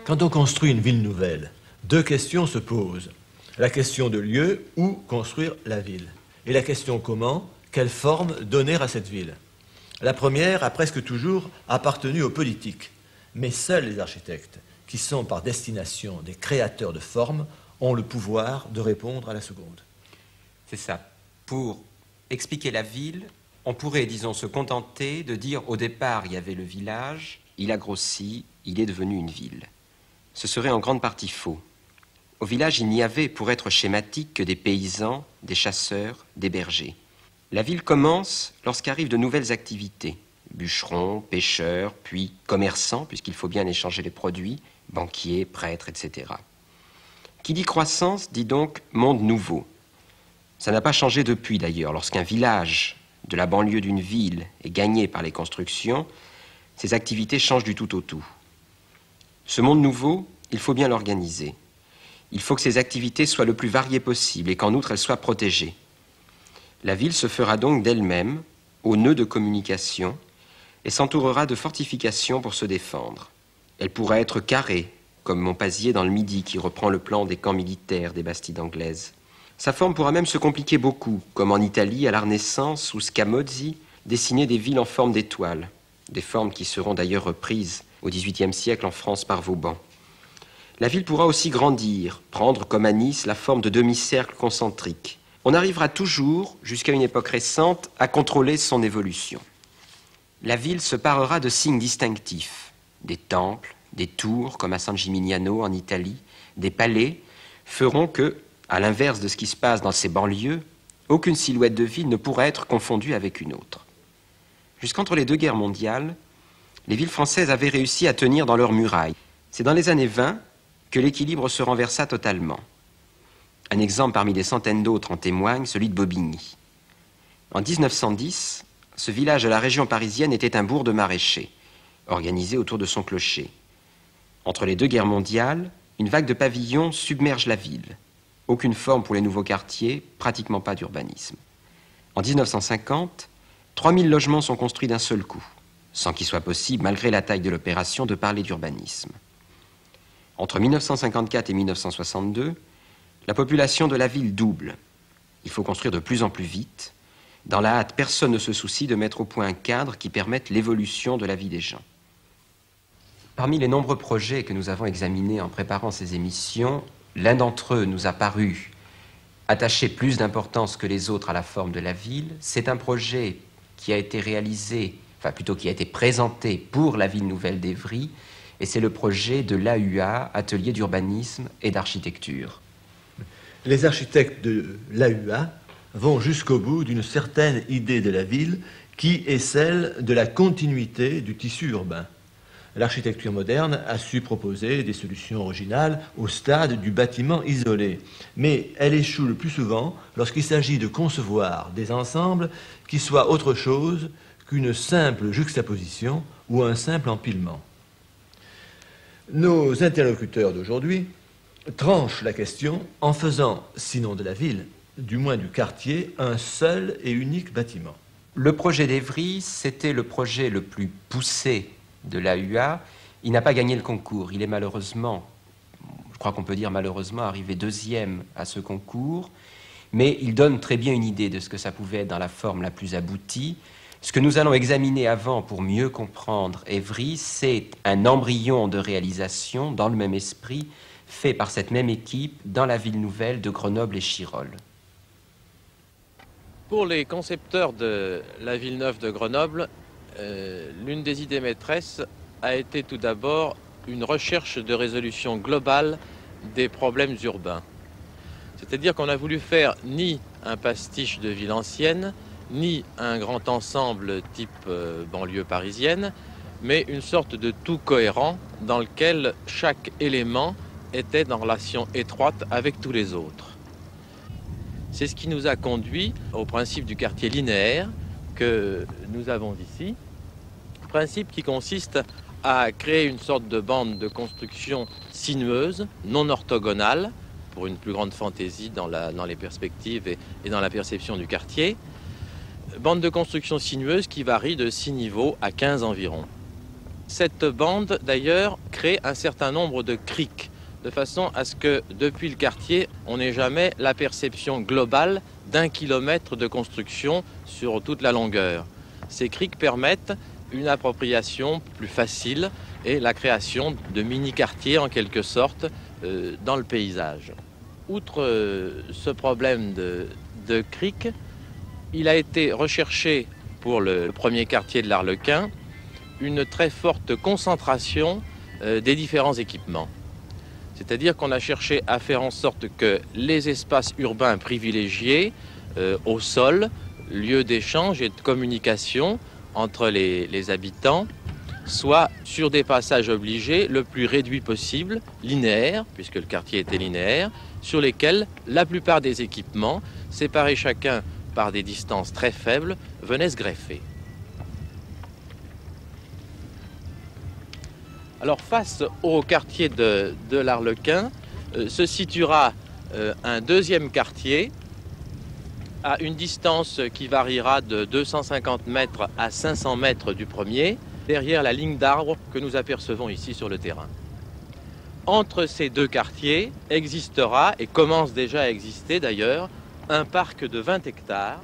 Quand on construit une ville nouvelle, deux questions se posent. La question de lieu, où construire la ville. Et la question comment, quelle forme donner à cette ville. La première a presque toujours appartenu aux politiques. Mais seuls les architectes, qui sont par destination des créateurs de formes, ont le pouvoir de répondre à la seconde. C'est ça. Pour expliquer la ville, on pourrait, disons, se contenter de dire au départ, il y avait le village, il a grossi, il est devenu une ville. Ce serait en grande partie faux. Au village, il n'y avait, pour être schématique, que des paysans, des chasseurs, des bergers. La ville commence lorsqu'arrivent de nouvelles activités. Bûcherons, pêcheurs, puis commerçants, puisqu'il faut bien échanger les produits, banquiers, prêtres, etc. Qui dit croissance, dit donc monde nouveau. Ça n'a pas changé depuis d'ailleurs. Lorsqu'un village de la banlieue d'une ville est gagné par les constructions, ces activités changent du tout au tout. Ce monde nouveau, il faut bien l'organiser. Il faut que ces activités soient le plus variées possible et qu'en outre elles soient protégées. La ville se fera donc d'elle-même au nœud de communication et s'entourera de fortifications pour se défendre. Elle pourra être carrée, comme Montpazier dans le Midi qui reprend le plan des camps militaires des Bastides anglaises. Sa forme pourra même se compliquer beaucoup, comme en Italie à la Renaissance où Scamozzi dessinait des villes en forme d'étoiles, des formes qui seront d'ailleurs reprises au XVIIIe siècle en France par Vauban. La ville pourra aussi grandir, prendre comme à Nice la forme de demi-cercle concentrique. On arrivera toujours, jusqu'à une époque récente, à contrôler son évolution. La ville se parera de signes distinctifs, des temples, des tours, comme à San Gimignano en Italie, des palais, feront que, à l'inverse de ce qui se passe dans ces banlieues, aucune silhouette de ville ne pourra être confondue avec une autre. Jusqu'entre les deux guerres mondiales, les villes françaises avaient réussi à tenir dans leurs murailles. C'est dans les années 20 que l'équilibre se renversa totalement. Un exemple parmi des centaines d'autres en témoigne, celui de Bobigny. En 1910, ce village de la région parisienne était un bourg de maraîchers, organisé autour de son clocher. Entre les deux guerres mondiales, une vague de pavillons submerge la ville. Aucune forme pour les nouveaux quartiers, pratiquement pas d'urbanisme. En 1950, 3000 logements sont construits d'un seul coup, sans qu'il soit possible, malgré la taille de l'opération, de parler d'urbanisme. Entre 1954 et 1962, la population de la ville double. Il faut construire de plus en plus vite. Dans la hâte, personne ne se soucie de mettre au point un cadre qui permette l'évolution de la vie des gens. Parmi les nombreux projets que nous avons examinés en préparant ces émissions, l'un d'entre eux nous a paru attacher plus d'importance que les autres à la forme de la ville. C'est un projet qui a été réalisé, enfin plutôt qui a été présenté pour la ville nouvelle d'Évry, et c'est le projet de l'AUA, Atelier d'urbanisme et d'architecture. Les architectes de l'AUA vont jusqu'au bout d'une certaine idée de la ville qui est celle de la continuité du tissu urbain. L'architecture moderne a su proposer des solutions originales au stade du bâtiment isolé, mais elle échoue le plus souvent lorsqu'il s'agit de concevoir des ensembles qui soient autre chose qu'une simple juxtaposition ou un simple empilement. Nos interlocuteurs d'aujourd'hui tranchent la question en faisant, sinon de la ville, du moins du quartier, un seul et unique bâtiment. Le projet d'Évry, c'était le projet le plus poussé de l'AUA. Il n'a pas gagné le concours. Il est malheureusement, je crois qu'on peut dire malheureusement, arrivé deuxième à ce concours. Mais il donne très bien une idée de ce que ça pouvait être dans la forme la plus aboutie. Ce que nous allons examiner avant pour mieux comprendre Évry, c'est un embryon de réalisation dans le même esprit, fait par cette même équipe dans la ville nouvelle de Grenoble et Chirolles. Pour les concepteurs de la ville neuve de Grenoble, l'une des idées maîtresses a été tout d'abord une recherche de résolution globale des problèmes urbains. C'est-à-dire qu'on a voulu faire ni un pastiche de ville ancienne, ni un grand ensemble type banlieue parisienne, mais une sorte de tout cohérent dans lequel chaque élément était en relation étroite avec tous les autres. C'est ce qui nous a conduit au principe du quartier linéaire que nous avons ici, principe qui consiste à créer une sorte de bande de construction sinueuse, non orthogonale, pour une plus grande fantaisie dans les perspectives et dans la perception du quartier, bande de construction sinueuse qui varie de 6 niveaux à 15 environ. Cette bande, d'ailleurs, crée un certain nombre de criques, de façon à ce que, depuis le quartier, on n'ait jamais la perception globale d'1 kilomètre de construction sur toute la longueur. Ces criques permettent une appropriation plus facile et la création de mini-quartiers, en quelque sorte, dans le paysage. Outre ce problème de criques, il a été recherché pour le premier quartier de l'Arlequin une très forte concentration des différents équipements. C'est-à-dire qu'on a cherché à faire en sorte que les espaces urbains privilégiés au sol, lieu d'échange et de communication entre les habitants, soient sur des passages obligés le plus réduits possible, linéaires, puisque le quartier était linéaire, sur lesquels la plupart des équipements, séparés chacun par des distances très faibles, venaient se greffer. Alors face au quartier de l'Arlequin se situera un deuxième quartier à une distance qui variera de 250 mètres à 500 mètres du premier, derrière la ligne d'arbres que nous apercevons ici sur le terrain. Entre ces deux quartiers existera, et commence déjà à exister d'ailleurs, un parc de 20 hectares.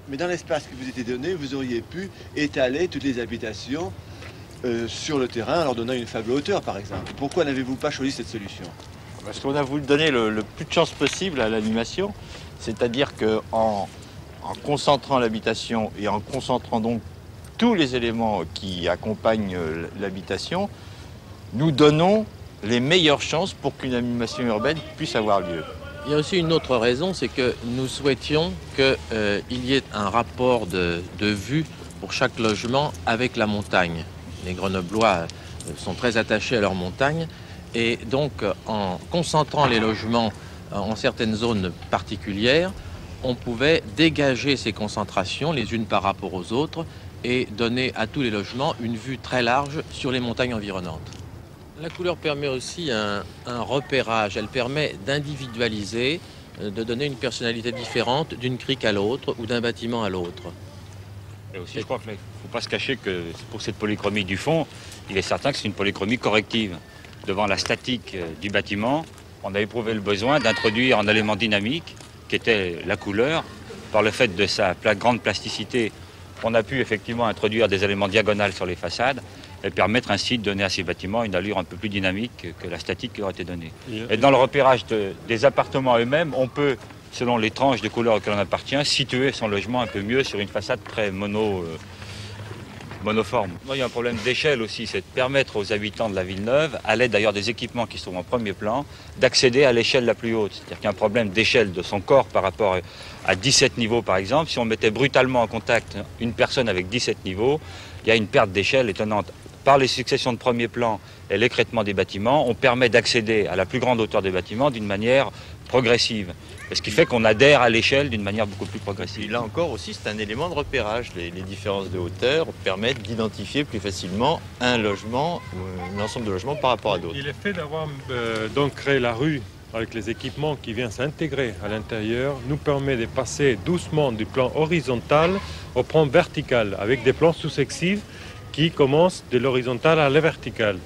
Mais dans l'espace qui vous était donné, vous auriez pu étaler toutes les habitations sur le terrain en leur donnant une faible hauteur, par exemple. Pourquoi n'avez-vous pas choisi cette solution? Parce qu'on a voulu donner le plus de chance possible à l'animation, c'est-à-dire qu'en concentrant l'habitation et en concentrant donc tous les éléments qui accompagnent l'habitation, nous donnons les meilleures chances pour qu'une animation urbaine puisse avoir lieu. Il y a aussi une autre raison, c'est que nous souhaitions qu'il y ait un rapport de vue pour chaque logement avec la montagne. Les Grenoblois sont très attachés à leur montagne et donc en concentrant les logements en certaines zones particulières, on pouvait dégager ces concentrations les unes par rapport aux autres et donner à tous les logements une vue très large sur les montagnes environnantes. La couleur permet aussi un repérage, elle permet d'individualiser, de donner une personnalité différente d'une crique à l'autre ou d'un bâtiment à l'autre. Et aussi, je crois qu'il ne faut pas se cacher que pour cette polychromie du fond, il est certain que c'est une polychromie corrective. Devant la statique du bâtiment, on a éprouvé le besoin d'introduire un élément dynamique qui était la couleur. Par le fait de sa grande plasticité, on a pu effectivement introduire des éléments diagonales sur les façades et permettre ainsi de donner à ces bâtiments une allure un peu plus dynamique que la statique qui aurait été donnée. Et dans le repérage des appartements eux-mêmes, on peut, selon les tranches de couleurs auxquelles on appartient, situer son logement un peu mieux sur une façade très monoforme. Il y a un problème d'échelle aussi, c'est de permettre aux habitants de la ville neuve, à l'aide d'ailleurs des équipements qui sont en premier plan, d'accéder à l'échelle la plus haute. C'est-à-dire qu'il y a un problème d'échelle de son corps par rapport à 17 niveaux par exemple. Si on mettait brutalement en contact une personne avec 17 niveaux, il y a une perte d'échelle étonnante. Par les successions de premier plan et l'écrêtement des bâtiments, on permet d'accéder à la plus grande hauteur des bâtiments d'une manière progressive. Ce qui fait qu'on adhère à l'échelle d'une manière beaucoup plus progressive. Et là encore aussi, c'est un élément de repérage. Les différences de hauteur permettent d'identifier plus facilement un logement ou un ensemble de logements par rapport à d'autres. Il est fait d'avoir donc créé la rue avec les équipements qui viennent s'intégrer à l'intérieur nous permet de passer doucement du plan horizontal au plan vertical avec des plans successifs qui commencent de l'horizontal à la verticale.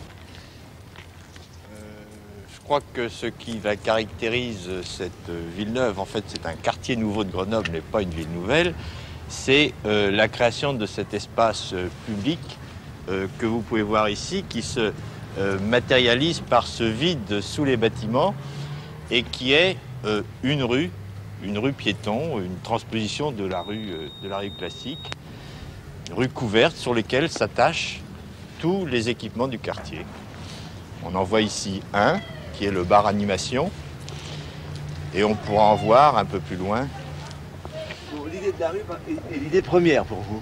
Je crois que ce qui caractérise cette ville neuve, en fait c'est un quartier nouveau de Grenoble mais pas une ville nouvelle, c'est la création de cet espace public que vous pouvez voir ici qui se matérialise par ce vide sous les bâtiments et qui est une rue piéton, une transposition de la rue classique, rue couverte sur lesquelles s'attachent tous les équipements du quartier. On en voit ici un qui est le bar animation et on pourra en voir un peu plus loin. L'idée de la rue est l'idée première pour vous?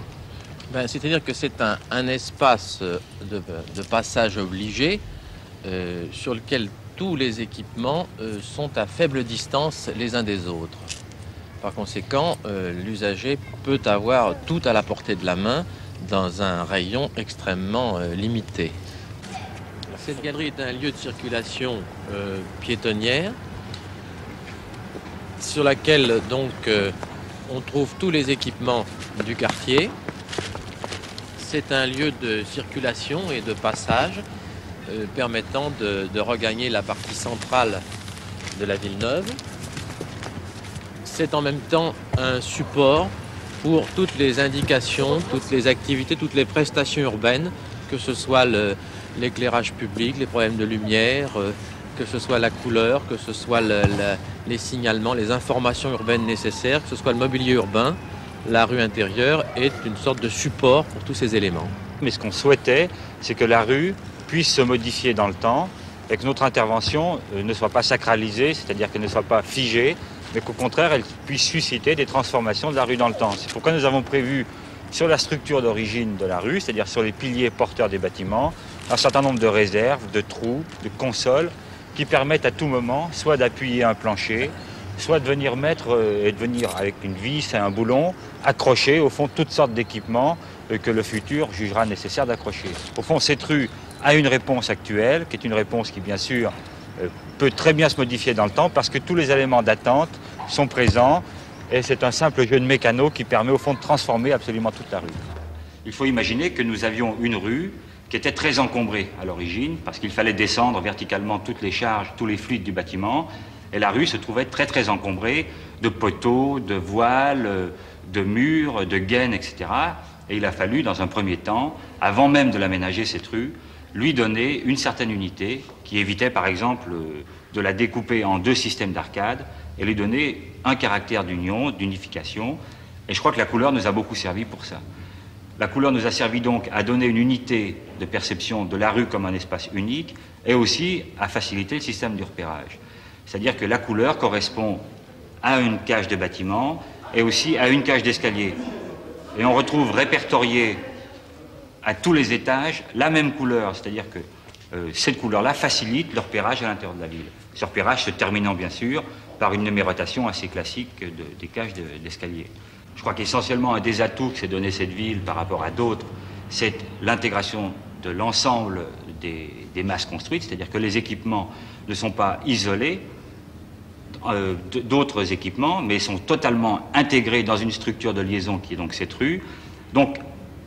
C'est-à-dire que c'est un espace de passage obligé sur lequel tous les équipements sont à faible distance les uns des autres. Par conséquent, l'usager peut avoir tout à la portée de la main dans un rayon extrêmement limité. Cette galerie est un lieu de circulation piétonnière sur laquelle donc on trouve tous les équipements du quartier. C'est un lieu de circulation et de passage permettant de regagner la partie centrale de la ville neuve. C'est en même temps un support pour toutes les indications, toutes les activités, toutes les prestations urbaines, que ce soit l'éclairage public, les problèmes de lumière, que ce soit la couleur, que ce soit les signalements, les informations urbaines nécessaires, que ce soit le mobilier urbain. La rue intérieure est une sorte de support pour tous ces éléments. Mais ce qu'on souhaitait, c'est que la rue puisse se modifier dans le temps et que notre intervention ne soit pas sacralisée, c'est-à-dire qu'elle ne soit pas figée, mais qu'au contraire, elle puisse susciter des transformations de la rue dans le temps. C'est pourquoi nous avons prévu sur la structure d'origine de la rue, c'est-à-dire sur les piliers porteurs des bâtiments, un certain nombre de réserves, de trous, de consoles qui permettent à tout moment soit d'appuyer un plancher, soit de venir mettre et de venir avec une vis et un boulon accrocher au fond toutes sortes d'équipements que le futur jugera nécessaire d'accrocher. Au fond, cette rue a une réponse actuelle, qui est une réponse qui bien sûr peut très bien se modifier dans le temps parce que tous les éléments d'attente sont présents et c'est un simple jeu de mécano qui permet au fond de transformer absolument toute la rue. Il faut imaginer que nous avions une rue qui était très encombrée à l'origine parce qu'il fallait descendre verticalement toutes les charges, tous les fluides du bâtiment. Et la rue se trouvait très encombrée de poteaux, de voiles, de murs, de gaines, etc. Et il a fallu, dans un premier temps, avant même de l'aménager cette rue, lui donner une certaine unité qui évitait, par exemple, de la découper en deux systèmes d'arcades et lui donner un caractère d'union, d'unification. Et je crois que la couleur nous a beaucoup servi pour ça. La couleur nous a servi donc à donner une unité de perception de la rue comme un espace unique et aussi à faciliter le système du repérage. C'est-à-dire que la couleur correspond à une cage de bâtiment et aussi à une cage d'escalier. Et on retrouve répertorié à tous les étages la même couleur, c'est-à-dire que cette couleur-là facilite le repérage à l'intérieur de la ville. Ce repérage se terminant bien sûr par une numérotation assez classique des cages d'escalier. Je crois qu'essentiellement un des atouts que s'est donné cette ville par rapport à d'autres, c'est l'intégration de l'ensemble des masses construites, c'est-à-dire que les équipements ne sont pas isolés d'autres équipements, mais sont totalement intégrés dans une structure de liaison qui est donc cette rue. Donc,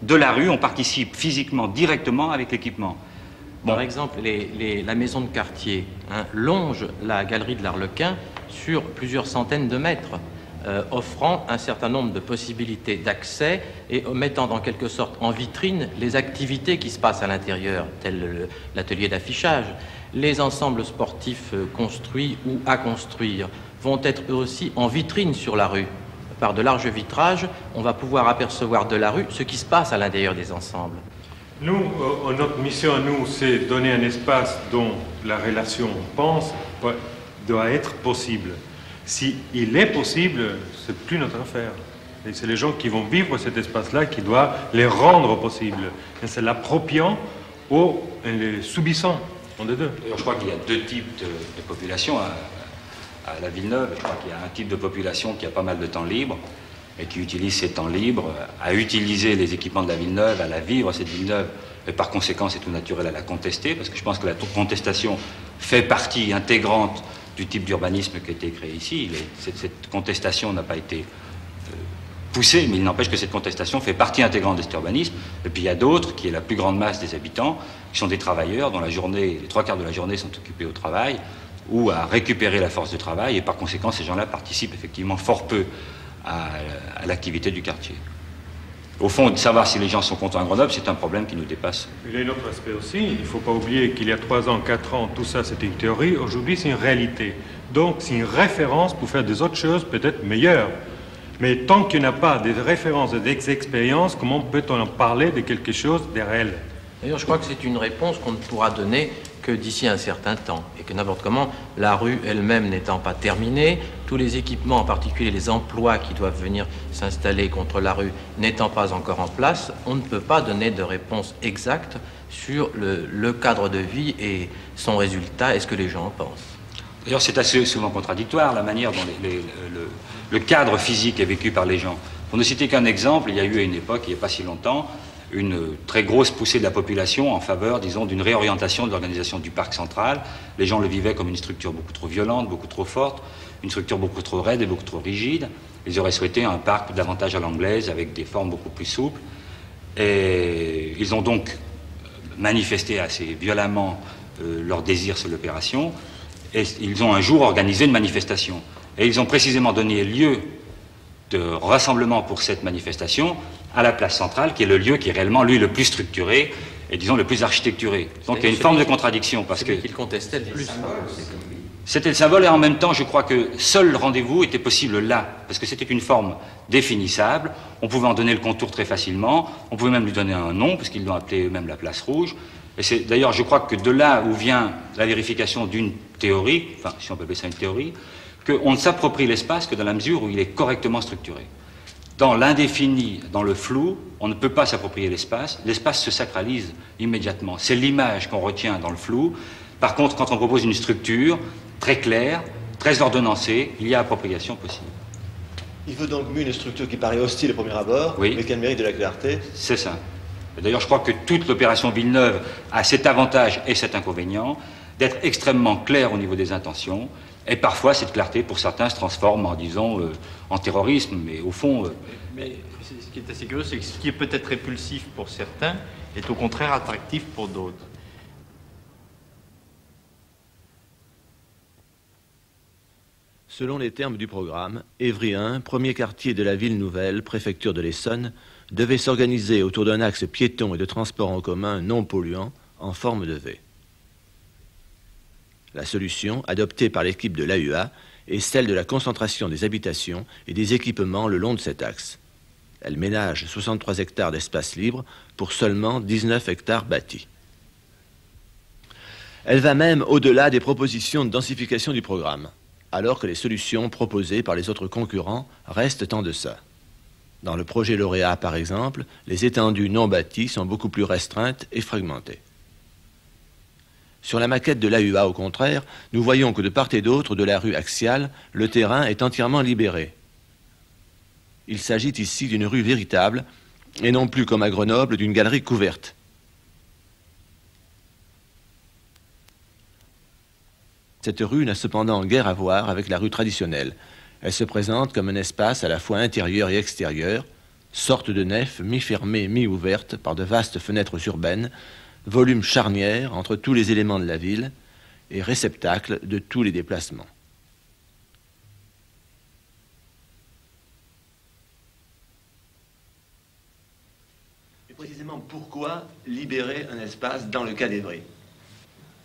de la rue, on participe physiquement, directement avec l'équipement. Bon. Par exemple, la maison de quartier longe la galerie de l'Arlequin sur plusieurs centaines de mètres, offrant un certain nombre de possibilités d'accès et mettant en quelque sorte en vitrine les activités qui se passent à l'intérieur, tel l'atelier d'affichage. Les ensembles sportifs construits ou à construire vont être eux aussi en vitrine sur la rue. Par de larges vitrages, on va pouvoir apercevoir de la rue ce qui se passe à l'intérieur des ensembles. Nous, notre mission à nous, c'est donner un espace dont la relation, on pense, doit être possible. Si il est possible, c'est plus notre affaire. Et c'est les gens qui vont vivre cet espace-là qui doivent les rendre possibles. Et c'est l'appropriant ou les subissant. On est deux. Je crois qu'il y a deux types de population à la Villeneuve. Je crois qu'il y a un type de population qui a pas mal de temps libre et qui utilise ces temps libres à utiliser les équipements de la Villeneuve, à la vivre, cette Villeneuve. Et par conséquent, c'est tout naturel à la contester, parce que je pense que la contestation fait partie intégrante du type d'urbanisme qui a été créé ici. Cette contestation n'a pas été poussée, mais il n'empêche que cette contestation fait partie intégrante de cet urbanisme. Et puis il y a d'autres, qui est la plus grande masse des habitants, qui sont des travailleurs dont la journée, les 3/4 de la journée sont occupés au travail ou à récupérer la force de travail, et par conséquent, ces gens-là participent effectivement fort peu à l'activité du quartier. Au fond, de savoir si les gens sont contents à Grenoble, c'est un problème qui nous dépasse. Il y a un autre aspect aussi. Il ne faut pas oublier qu'il y a 3 ans, 4 ans, tout ça c'était une théorie. Aujourd'hui, c'est une réalité. Donc, c'est une référence pour faire des autres choses peut-être meilleures. Mais tant qu'il n'y a pas des références et des expériences, comment peut-on en parler de quelque chose de réel? D'ailleurs, je crois que c'est une réponse qu'on ne pourra donner que d'ici un certain temps. Et que n'importe comment, la rue elle-même n'étant pas terminée, tous les équipements, en particulier les emplois qui doivent venir s'installer contre la rue, n'étant pas encore en place, on ne peut pas donner de réponse exacte sur le cadre de vie et son résultat et ce que les gens en pensent. D'ailleurs, c'est assez souvent contradictoire, la manière dont le cadre physique est vécu par les gens. Pour ne citer qu'un exemple, il y a eu à une époque, il n'y a pas si longtemps, une très grosse poussée de la population en faveur, disons, d'une réorientation de l'organisation du parc central. Les gens le vivaient comme une structure beaucoup trop violente, beaucoup trop forte, une structure beaucoup trop raide et beaucoup trop rigide. Ils auraient souhaité un parc davantage à l'anglaise, avec des formes beaucoup plus souples. Et ils ont donc manifesté assez violemment leur désir sur l'opération. Et ils ont un jour organisé une manifestation. Et ils ont précisément donné lieu de rassemblement pour cette manifestation à la place centrale, qui est le lieu qui est réellement, lui, le plus structuré et, disons, le plus architecturé. Donc il y a une forme de contradiction. Parce que qu'il contestait le plus. c'était le symbole, et en même temps, je crois que seul le rendez-vous était possible là, parce que c'était une forme définissable. On pouvait en donner le contour très facilement. On pouvait même lui donner un nom, parce qu'ils l'ont appelé eux-mêmes la place rouge. Et c'est d'ailleurs, je crois que de là où vient la vérification d'une théorie, enfin, si on peut appeler ça une théorie, qu'on ne s'approprie l'espace que dans la mesure où il est correctement structuré. Dans l'indéfini, dans le flou, on ne peut pas s'approprier l'espace. L'espace se sacralise immédiatement. C'est l'image qu'on retient dans le flou. Par contre, quand on propose une structure très claire, très ordonnancée, il y a appropriation possible. Il veut donc mieux une structure qui paraît hostile au premier abord, oui, mais qui a le mérite de la clarté. C'est ça. D'ailleurs, je crois que toute l'opération Villeneuve a cet avantage et cet inconvénient d'être extrêmement claire au niveau des intentions. Et parfois, cette clarté, pour certains, se transforme en, disons, en terrorisme. Mais au fond... Mais ce qui est assez curieux, c'est que ce qui est peut-être répulsif pour certains est au contraire attractif pour d'autres. Selon les termes du programme, Évry 1, premier quartier de la ville nouvelle, préfecture de l'Essonne, devait s'organiser autour d'un axe piéton et de transport en commun non polluant en forme de V. La solution, adoptée par l'équipe de l'AUA, est celle de la concentration des habitations et des équipements le long de cet axe. Elle ménage 63 hectares d'espace libre pour seulement 19 hectares bâtis. Elle va même au-delà des propositions de densification du programme, alors que les solutions proposées par les autres concurrents restent en deçà. Dans le projet lauréat, par exemple, les étendues non bâties sont beaucoup plus restreintes et fragmentées. Sur la maquette de l'AUA, au contraire, nous voyons que de part et d'autre de la rue axiale, le terrain est entièrement libéré. Il s'agit ici d'une rue véritable, et non plus comme à Grenoble d'une galerie couverte. Cette rue n'a cependant guère à voir avec la rue traditionnelle. Elle se présente comme un espace à la fois intérieur et extérieur, sorte de nef mi-fermée, mi-ouverte par de vastes fenêtres urbaines, volume charnière entre tous les éléments de la ville et réceptacle de tous les déplacements. Et précisément, pourquoi libérer un espace dans le cas d'Évry?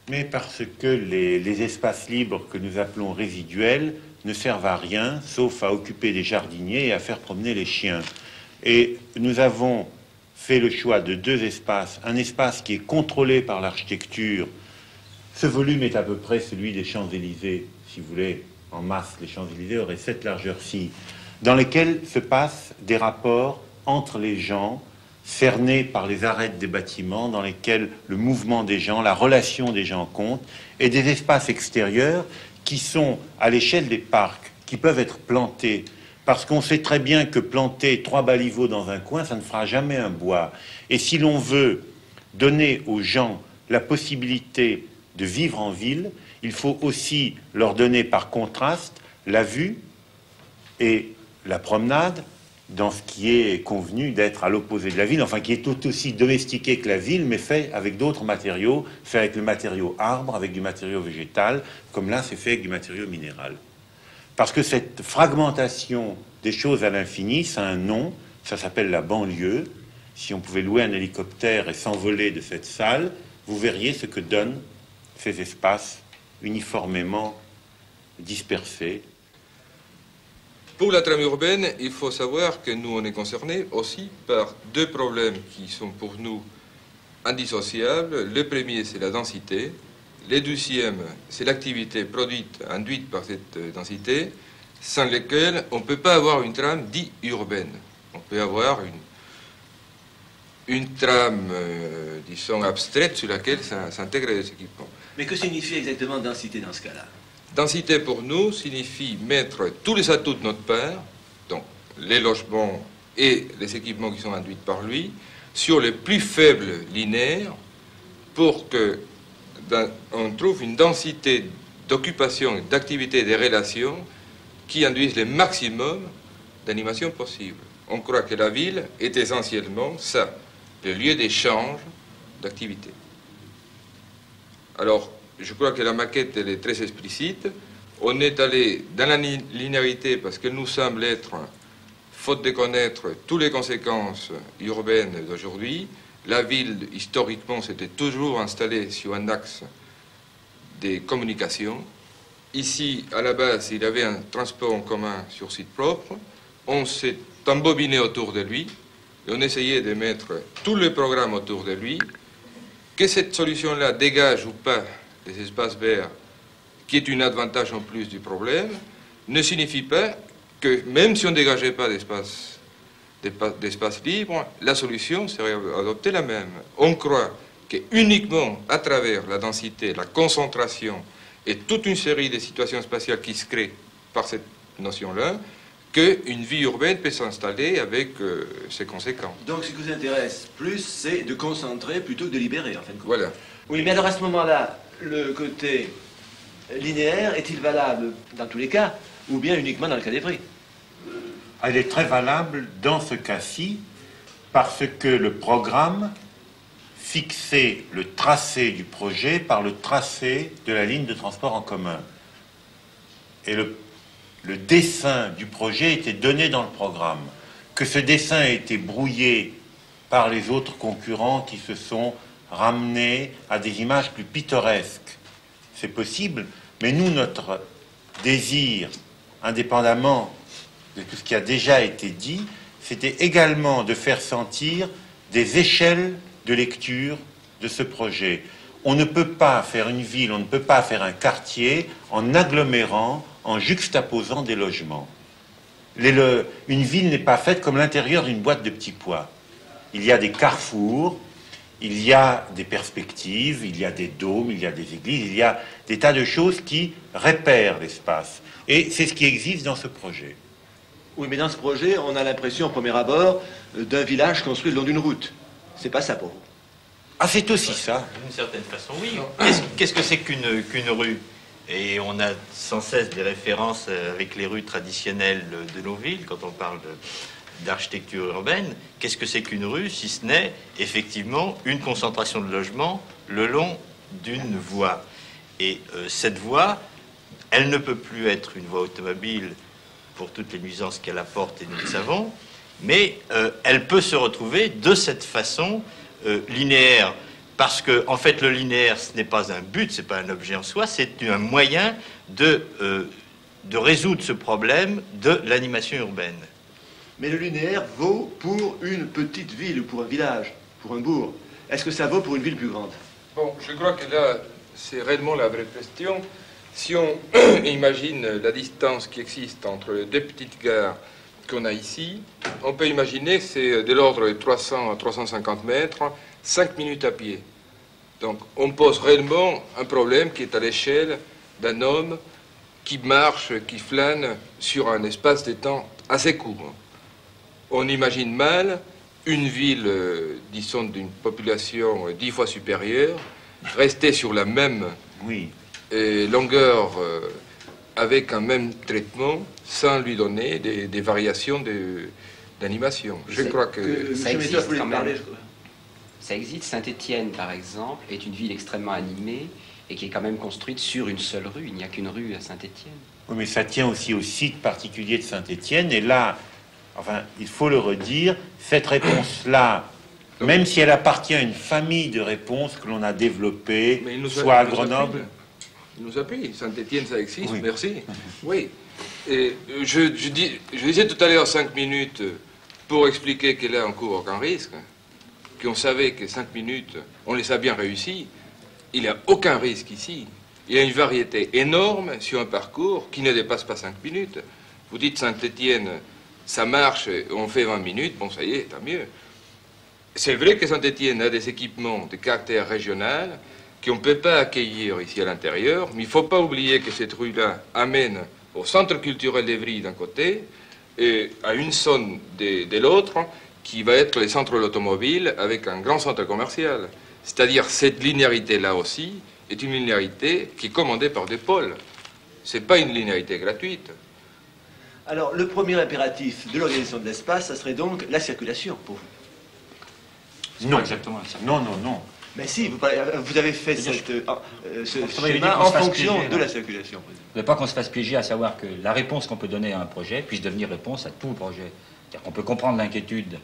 Mais parce que les espaces libres que nous appelons résiduels ne servent à rien, sauf à occuper des jardiniers et à faire promener les chiens. Et nous avons fait le choix de deux espaces. Un espace qui est contrôlé par l'architecture. Ce volume est à peu près celui des Champs-Élysées, si vous voulez, en masse. Les Champs-Élysées auraient cette largeur-ci, dans lesquels se passent des rapports entre les gens, cernés par les arêtes des bâtiments, dans lesquels le mouvement des gens, la relation des gens compte, et des espaces extérieurs qui sont à l'échelle des parcs, qui peuvent être plantés, parce qu'on sait très bien que planter 3 baliveaux dans un coin, ça ne fera jamais un bois. Et si l'on veut donner aux gens la possibilité de vivre en ville, il faut aussi leur donner par contraste la vue et la promenade, dans ce qui est convenu d'être à l'opposé de la ville, enfin qui est tout aussi domestiqué que la ville, mais fait avec d'autres matériaux, fait avec le matériau arbre, avec du matériau végétal, comme là c'est fait avec du matériau minéral. Parce que cette fragmentation des choses à l'infini, ça a un nom, ça s'appelle la banlieue. Si on pouvait louer un hélicoptère et s'envoler de cette salle, vous verriez ce que donnent ces espaces uniformément dispersés. Pour la trame urbaine, il faut savoir que nous, on est concernés aussi par deux problèmes qui sont pour nous indissociables. Le premier, c'est la densité. Le deuxième, c'est l'activité produite, induite par cette densité, sans lesquelles on ne peut pas avoir une trame dite urbaine. On peut avoir une trame, disons, abstraite sur laquelle s'intègrent les équipements. Mais que signifie exactement densité dans ce cas-là? Densité pour nous signifie mettre tous les atouts de notre père, donc les logements et les équipements qui sont induits par lui, sur les plus faibles linéaires pour qu'on trouve une densité d'occupation, d'activité, des relations qui induisent le maximum d'animation possible. On croit que la ville est essentiellement ça, le lieu d'échange d'activités. Alors, je crois que la maquette, elle est très explicite. On est allé dans la linéarité parce qu'elle nous semble être, faute de connaître toutes les conséquences urbaines d'aujourd'hui. La ville, historiquement, s'était toujours installée sur un axe des communications. Ici, à la base, il y avait un transport en commun sur site propre. On s'est embobiné autour de lui et on essayait de mettre tous les programmes autour de lui. Que cette solution-là dégage ou pas des espaces verts, qui est un avantage en plus du problème, ne signifie pas que même si on ne dégageait pas d'espace libre, la solution serait adoptée la même. On croit qu'uniquement à travers la densité, la concentration et toute une série de situations spatiales qui se créent par cette notion-là, qu'une vie urbaine peut s'installer avec ses conséquences. Donc ce qui vous intéresse plus, c'est de concentrer plutôt que de libérer, en fin de compte. Voilà. Oui, mais alors à ce moment-là, le côté linéaire est-il valable dans tous les cas, ou bien uniquement dans le cas des prix? Elle est très valable dans ce cas-ci, parce que le programme fixait le tracé du projet par le tracé de la ligne de transport en commun. Et le dessin du projet était donné dans le programme. Que ce dessin a été brouillé par les autres concurrents qui se sont ramenés à des images plus pittoresques, c'est possible, mais nous, notre désir, indépendamment de tout ce qui a déjà été dit, c'était également de faire sentir des échelles de lecture de ce projet. On ne peut pas faire une ville, on ne peut pas faire un quartier en agglomérant, en juxtaposant des logements. Une ville n'est pas faite comme l'intérieur d'une boîte de petits pois. Il y a des carrefours, il y a des perspectives, il y a des dômes, il y a des églises, il y a des tas de choses qui repèrent l'espace. Et c'est ce qui existe dans ce projet. Oui, mais dans ce projet, on a l'impression, au premier abord, d'un village construit le long d'une route. C'est pas ça pour vous? Ah, c'est aussi ça. D'une certaine façon, oui. Qu'est-ce que c'est qu'une rue? Et on a sans cesse des références avec les rues traditionnelles de nos villes, quand on parle d'architecture urbaine. Qu'est-ce que c'est qu'une rue, si ce n'est effectivement une concentration de logements le long d'une voie? Et cette voie, elle ne peut plus être une voie automobile pour toutes les nuisances qu'elle apporte, et nous le savons, mais elle peut se retrouver de cette façon linéaire, parce que en fait le linéaire, ce n'est pas un but, c'est pas un objet en soi, c'est un moyen de résoudre ce problème de l'animation urbaine. Mais le linéaire vaut pour une petite ville ou pour un village, pour un bourg. Est-ce que ça vaut pour une ville plus grande? Bon, je crois que là, c'est réellement la vraie question. Si on imagine la distance qui existe entre les deux petites gares qu'on a ici, on peut imaginer que c'est de l'ordre de 300 à 350 mètres, 5 minutes à pied. Donc on pose réellement un problème qui est à l'échelle d'un homme qui marche, qui flâne sur un espace de temps assez court. On imagine mal une ville, disons, d'une population 10 fois supérieure, rester sur la même longueur avec un même traitement sans lui donner des variations d'animation. Je crois que ça existe quand même. Ça existe. Saint-Étienne, par exemple, est une ville extrêmement animée et qui est quand même construite sur une seule rue. Il n'y a qu'une rue à Saint-Étienne. Oui, mais ça tient aussi au site particulier de Saint-Étienne. Et là, enfin, il faut le redire, cette réponse-là, même si elle appartient à une famille de réponses que l'on a développées, soit à Grenoble... Il nous appuie. Saint-Étienne, ça existe, oui. Merci. Oui. Et je disais tout à l'heure 5 minutes pour expliquer qu'il là, on court aucun risque, qu'on savait que 5 minutes, on les a bien réussi. Il n'y a aucun risque ici. Il y a une variété énorme sur un parcours qui ne dépasse pas 5 minutes. Vous dites Saint-Étienne, ça marche, on fait 20 minutes, bon, ça y est, tant mieux. C'est vrai que Saint-Étienne a des équipements de caractère régional qu'on ne peut pas accueillir ici à l'intérieur, mais il ne faut pas oublier que cette rue-là amène au centre culturel d'Evry d'un côté et à une zone de l'autre qui va être les centres de l'automobile avec un grand centre commercial. C'est-à-dire cette linéarité-là aussi est une linéarité qui est commandée par des pôles. Ce n'est pas une linéarité gratuite. Alors, le premier impératif de l'organisation de l'espace, ça serait donc la circulation, pour vous. C'est pas exactement ça. Non, non, non. Mais si, vous avez fait ce veut dire schéma qu'on en se fasse fonction piéger, de là. la circulation. Il ne faudrait pas qu'on se fasse piéger à savoir que la réponse qu'on peut donner à un projet puisse devenir réponse à tout projet. C'est-à-dire qu'on peut comprendre l'inquiétude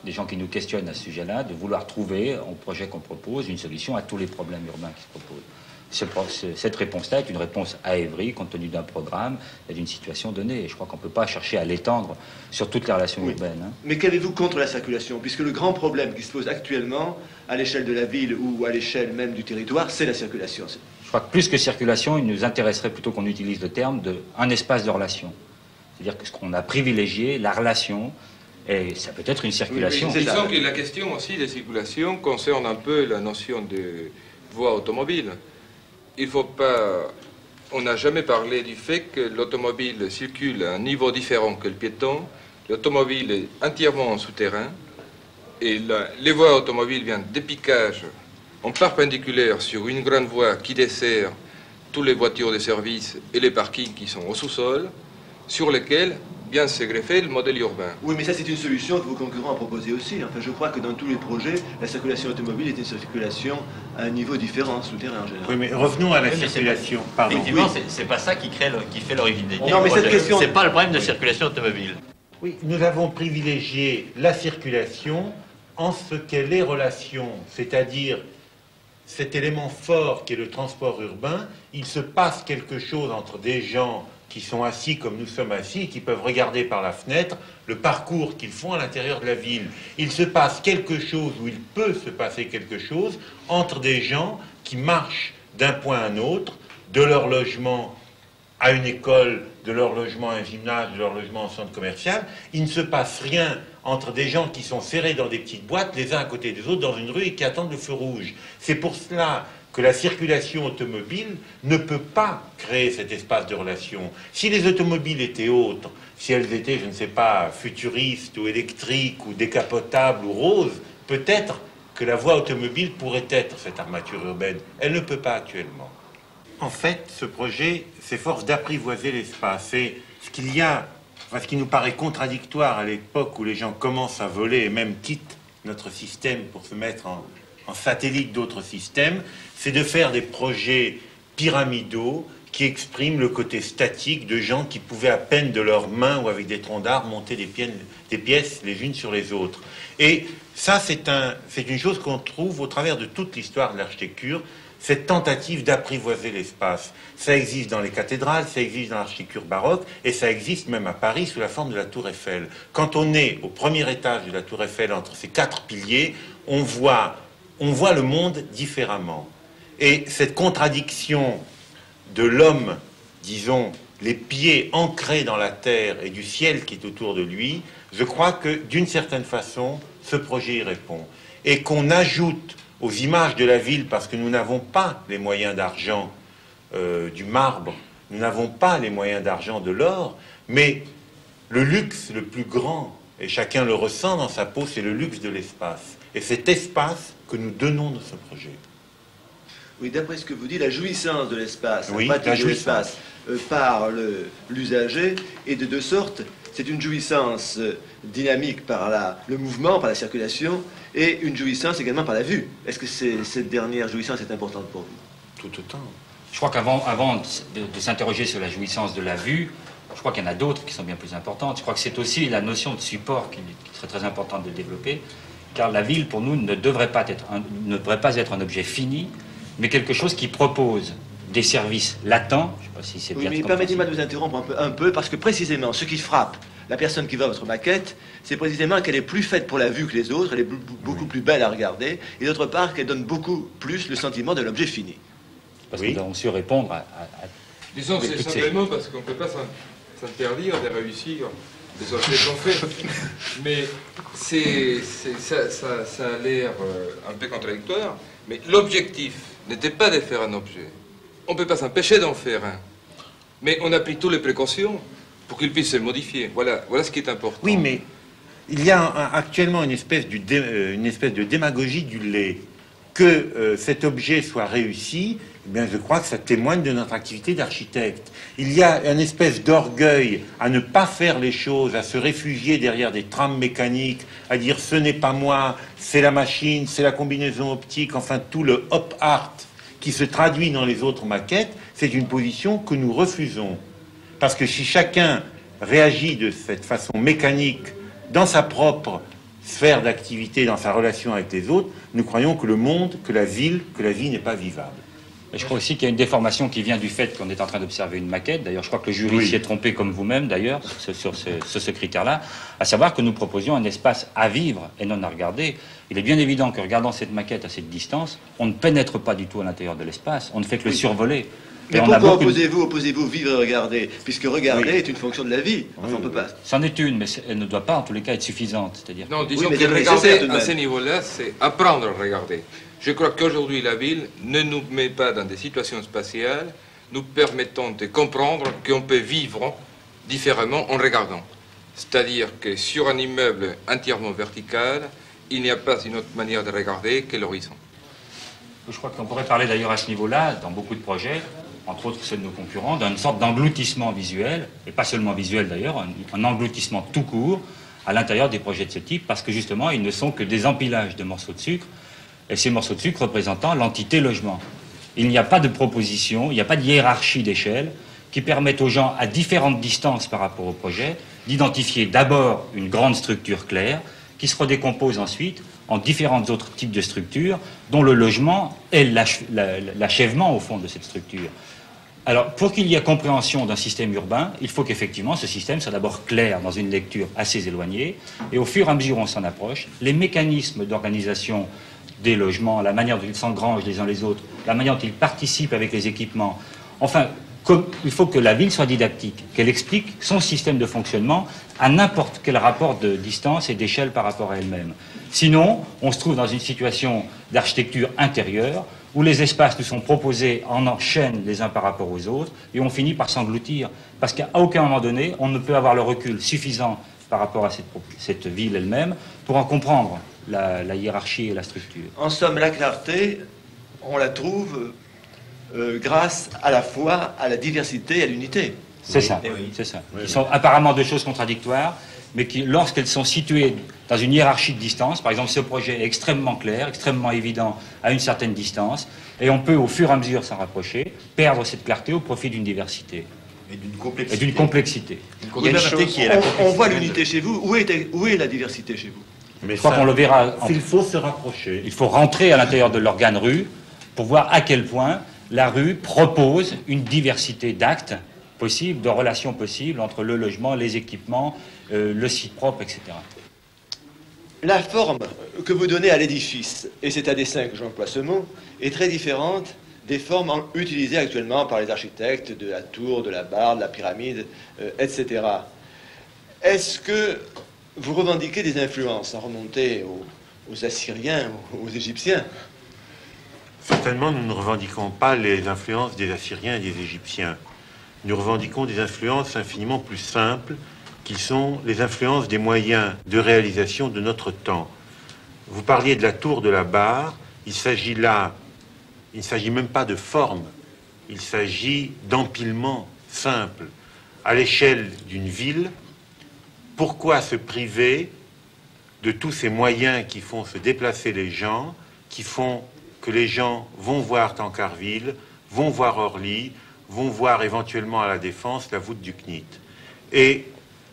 des gens qui nous questionnent à ce sujet-là, de vouloir trouver, au projet qu'on propose, une solution à tous les problèmes urbains qui se proposent. Cette réponse-là est une réponse à Évry, compte tenu d'un programme et d'une situation donnée. Et je crois qu'on ne peut pas chercher à l'étendre sur toutes les relations urbaines. Hein. Mais qu'avez-vous contre la circulation? Puisque le grand problème qui se pose actuellement, à l'échelle de la ville ou à l'échelle même du territoire, c'est la circulation. Je crois que plus que circulation, il nous intéresserait plutôt qu'on utilise le terme d'un espace de relation. C'est-à-dire que ce qu'on a privilégié, la relation, et ça peut être une circulation. Oui, disons que la question aussi des circulations concerne un peu la notion de voie automobile. Il faut pas... On n'a jamais parlé du fait que l'automobile circule à un niveau différent que le piéton. L'automobile est entièrement en souterrain et les voies automobiles viennent des piquages en perpendiculaire sur une grande voie qui dessert toutes les voitures de service et les parkings qui sont au sous-sol, sur lesquels vient se greffer le modèle urbain. Oui, mais ça c'est une solution que vos concurrents ont proposée aussi. Enfin, je crois que dans tous les projets, la circulation automobile est une circulation à un niveau différent, souterrain en général. Oui, mais revenons à la circulation. Pardon. Effectivement, c'est pas ça qui fait l'originalité. Non, mais cette question... C'est pas le problème de circulation automobile. Oui, nous avons privilégié la circulation en ce qu'elle est relation, c'est-à-dire cet élément fort qui est le transport urbain. Il se passe quelque chose entre des gens qui sont assis comme nous sommes assis, qui peuvent regarder par la fenêtre le parcours qu'ils font à l'intérieur de la ville. Il se passe quelque chose, ou il peut se passer quelque chose, entre des gens qui marchent d'un point à un autre, de leur logement à une école, de leur logement à un gymnase, de leur logement au centre commercial. Il ne se passe rien entre des gens qui sont serrés dans des petites boîtes, les uns à côté des autres, dans une rue et qui attendent le feu rouge. C'est pour cela que la circulation automobile ne peut pas créer cet espace de relation. Si les automobiles étaient autres, si elles étaient, je ne sais pas, futuristes ou électriques ou décapotables ou roses, peut-être que la voie automobile pourrait être cette armature urbaine. Elle ne peut pas actuellement. En fait, ce projet s'efforce d'apprivoiser l'espace. Et ce qu'il y a, enfin, ce qui nous paraît contradictoire à l'époque où les gens commencent à voler et même quittent notre système pour se mettre en satellite d'autres systèmes, c'est de faire des projets pyramidaux qui expriment le côté statique de gens qui pouvaient à peine de leurs mains ou avec des troncs d'arbres monter des pièces les unes sur les autres. Et ça, c'est une chose qu'on trouve au travers de toute l'histoire de l'architecture, cette tentative d'apprivoiser l'espace. Ça existe dans les cathédrales, ça existe dans l'architecture baroque, et ça existe même à Paris sous la forme de la Tour Eiffel. Quand on est au premier étage de la Tour Eiffel, entre ces 4 piliers, on voit le monde différemment. Et cette contradiction de l'homme, disons, les pieds ancrés dans la terre et du ciel qui est autour de lui, je crois que d'une certaine façon, ce projet y répond. Et qu'on ajoute aux images de la ville, parce que nous n'avons pas les moyens d'argent du marbre, nous n'avons pas les moyens d'argent de l'or, mais le luxe le plus grand, et chacun le ressent dans sa peau, c'est le luxe de l'espace. Et cet espace que nous donnons dans ce projet. Oui, d'après ce que vous dites, la jouissance de l'espace, oui, la pratique de l'espace par l'usager, est de deux sortes. C'est une jouissance dynamique par le mouvement, par la circulation, et une jouissance également par la vue. Est-ce que cette dernière jouissance est importante pour vous? Tout autant. Je crois qu'avant de s'interroger sur la jouissance de la vue, je crois qu'il y en a d'autres qui sont bien plus importantes. Je crois que c'est aussi la notion de support qui serait très importante de développer, car la ville, pour nous, ne devrait pas être un objet fini, mais quelque chose qui propose des services latents. Je ne sais pas si c'est bien. Oui, mais permettez-moi de vous interrompre un peu, parce que précisément, ce qui frappe la personne qui voit votre maquette, c'est précisément qu'elle est plus faite pour la vue que les autres, elle est beaucoup plus belle à regarder, et d'autre part qu'elle donne beaucoup plus le sentiment de l'objet fini. Parce que nous avons su répondre à disons que c'est simplement parce qu'on ne peut pas s'interdire de réussir des objets qu'on fait. Mais ça a l'air un peu contradictoire, mais l'objectif n'était pas de faire un objet. On ne peut pas s'empêcher d'en faire un. Mais on a pris toutes les précautions pour qu'il puisse se modifier. Voilà ce qui est important. Oui, mais Il y a actuellement une espèce de démagogie du lait. Que cet objet soit réussi, eh bien, je crois que ça témoigne de notre activité d'architecte. Il y a une espèce d'orgueil à ne pas faire les choses, à se réfugier derrière des trames mécaniques, à dire ce n'est pas moi, c'est la machine, c'est la combinaison optique, enfin tout le op art qui se traduit dans les autres maquettes, c'est une position que nous refusons. Parce que si chacun réagit de cette façon mécanique dans sa propre sphère d'activité, dans sa relation avec les autres, nous croyons que le monde, que la vie n'est pas vivable. Et je crois aussi qu'il y a une déformation qui vient du fait qu'on est en train d'observer une maquette. D'ailleurs, je crois que le jury s'y est trompé comme vous-même, d'ailleurs, sur ce critère-là, à savoir que nous proposions un espace à vivre et non à regarder. Il est bien évident que, regardant cette maquette à cette distance, on ne pénètre pas du tout à l'intérieur de l'espace, on ne fait que le survoler. Mais pourquoi opposez-vous vivre et regarder? Puisque regarder est une fonction de la vie. Enfin, on peut pas. C'en est une, mais elle ne doit pas, en tous les cas, être suffisante. C'est-à-dire. Non, disons que regarder à ce niveau-là, c'est apprendre à regarder. Je crois qu'aujourd'hui, la ville ne nous met pas dans des situations spatiales nous permettant de comprendre qu'on peut vivre différemment en regardant. C'est-à-dire que sur un immeuble entièrement vertical, il n'y a pas une autre manière de regarder que l'horizon. Je crois qu'on pourrait parler d'ailleurs à ce niveau-là, dans beaucoup de projets, entre autres ceux de nos concurrents, d'une sorte d'engloutissement visuel, et pas seulement visuel d'ailleurs, un engloutissement tout court à l'intérieur des projets de ce type, parce que justement, ils ne sont que des empilages de morceaux de sucre, et ces morceaux de sucre représentant l'entité logement. Il n'y a pas de proposition, il n'y a pas de hiérarchie d'échelle qui permettent aux gens, à différentes distances par rapport au projet, d'identifier d'abord une grande structure claire, qui se redécompose ensuite en différents autres types de structures, dont le logement est l'achèvement, au fond, de cette structure. Alors, pour qu'il y ait compréhension d'un système urbain, il faut qu'effectivement ce système soit d'abord clair dans une lecture assez éloignée, et au fur et à mesure où on s'en approche, les mécanismes d'organisation des logements, la manière dont ils s'engrangent les uns les autres, la manière dont ils participent avec les équipements, enfin, il faut que la ville soit didactique, qu'elle explique son système de fonctionnement à n'importe quel rapport de distance et d'échelle par rapport à elle-même. Sinon, on se trouve dans une situation d'architecture intérieure où les espaces nous sont proposés en chaîne les uns par rapport aux autres et on finit par s'engloutir. Parce qu'à aucun moment donné, on ne peut avoir le recul suffisant par rapport à cette ville elle-même pour en comprendre la hiérarchie et la structure. En somme, la clarté, on la trouve grâce à la fois à la diversité et à l'unité. C'est ça, c'est ça. Qui sont apparemment deux choses contradictoires, mais qui, lorsqu'elles sont situées dans une hiérarchie de distance, par exemple, ce projet est extrêmement clair, extrêmement évident à une certaine distance, et on peut, au fur et à mesure s'en rapprocher, perdre cette clarté au profit d'une diversité. Et d'une complexité. On voit l'unité chez vous. Où est la diversité chez vous? Mais je crois qu'on le verra. Il faut se rapprocher. Il faut rentrer à l'intérieur de l'organe rue pour voir à quel point la rue propose une diversité d'actes possibles, de relations possibles entre le logement, les équipements, le site propre, etc. La forme que vous donnez à l'édifice, et c'est à dessein que j'emploie ce mot, est très différente des formes utilisées actuellement par les architectes de la tour, de la barre, de la pyramide, etc. Est-ce que vous revendiquez des influences à remonter aux Assyriens, aux Égyptiens? Certainement, nous ne revendiquons pas les influences des Assyriens et des Égyptiens. Nous revendiquons des influences infiniment plus simples, qui sont les influences des moyens de réalisation de notre temps. Vous parliez de la tour de la barre, il ne s'agit même pas de forme, il s'agit d'empilement simple. À l'échelle d'une ville, pourquoi se priver de tous ces moyens qui font se déplacer les gens, qui font que les gens vont voir Tancarville, vont voir Orly, vont voir éventuellement à la Défense la voûte du CNIT. Et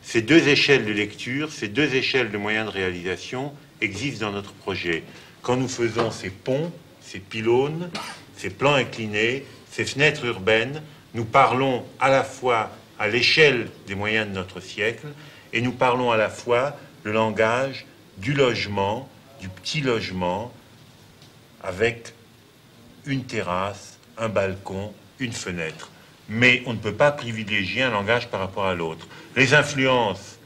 ces deux échelles de lecture, ces deux échelles de moyens de réalisation existent dans notre projet. Quand nous faisons ces ponts, ces pylônes, ces plans inclinés, ces fenêtres urbaines, nous parlons à la fois à l'échelle des moyens de notre siècle et nous parlons à la fois le langage du logement, du petit logement, avec une terrasse, un balcon, une fenêtre. Mais on ne peut pas privilégier un langage par rapport à l'autre. Les influences,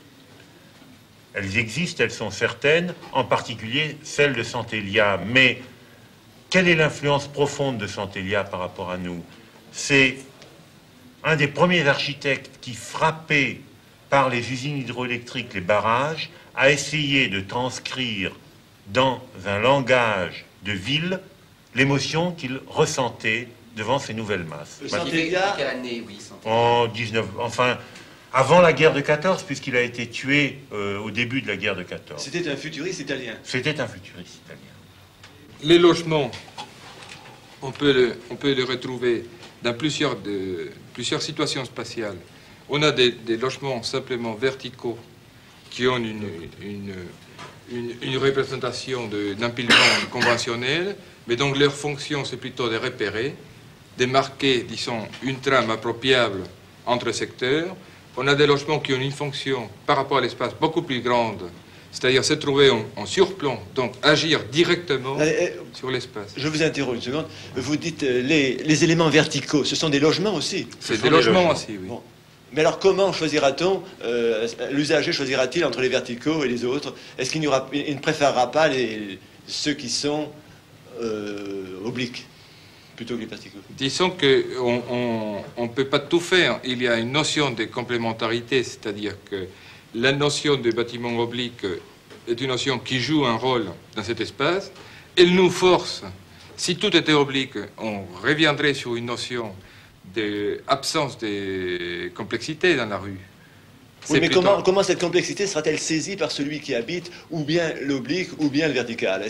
elles existent, elles sont certaines, en particulier celle de Santélia. Mais quelle est l'influence profonde de Santélia par rapport à nous? C'est un des premiers architectes qui, frappé par les usines hydroélectriques, les barrages, a essayé de transcrire dans un langage de ville l'émotion qu'il ressentait devant ces nouvelles masses. Quelle année, oui, En 19... Enfin, avant la guerre de 14, puisqu'il a été tué au début de la guerre de 14. C'était un futuriste italien. C'était un futuriste italien. Les logements, on peut les retrouver dans plusieurs situations spatiales. On a des logements simplement verticaux qui ont une représentation d'empilement conventionnel, mais donc leur fonction, c'est plutôt de repérer, de marquer, disons, une trame appropriable entre secteurs. On a des logements qui ont une fonction par rapport à l'espace beaucoup plus grande, c'est-à-dire se trouver en surplomb, donc agir directement sur l'espace. Je vous interromps une seconde. Vous dites les éléments verticaux, ce sont des logements aussi? C'est des logements aussi, oui. Bon. Mais alors comment choisira-t-on, l'usager choisira-t-il entre les verticaux et les autres? Est-ce qu'il ne préférera pas ceux qui sont obliques plutôt que les verticaux? Disons qu'on ne peut pas tout faire. Il y a une notion de complémentarité, c'est-à-dire que la notion de bâtiment oblique est une notion qui joue un rôle dans cet espace. Elle nous force, si tout était oblique, on reviendrait sur une notion d'absence de complexité dans la rue. Oui, mais comment cette complexité sera-t-elle saisie par celui qui habite, ou bien l'oblique, ou bien le vertical?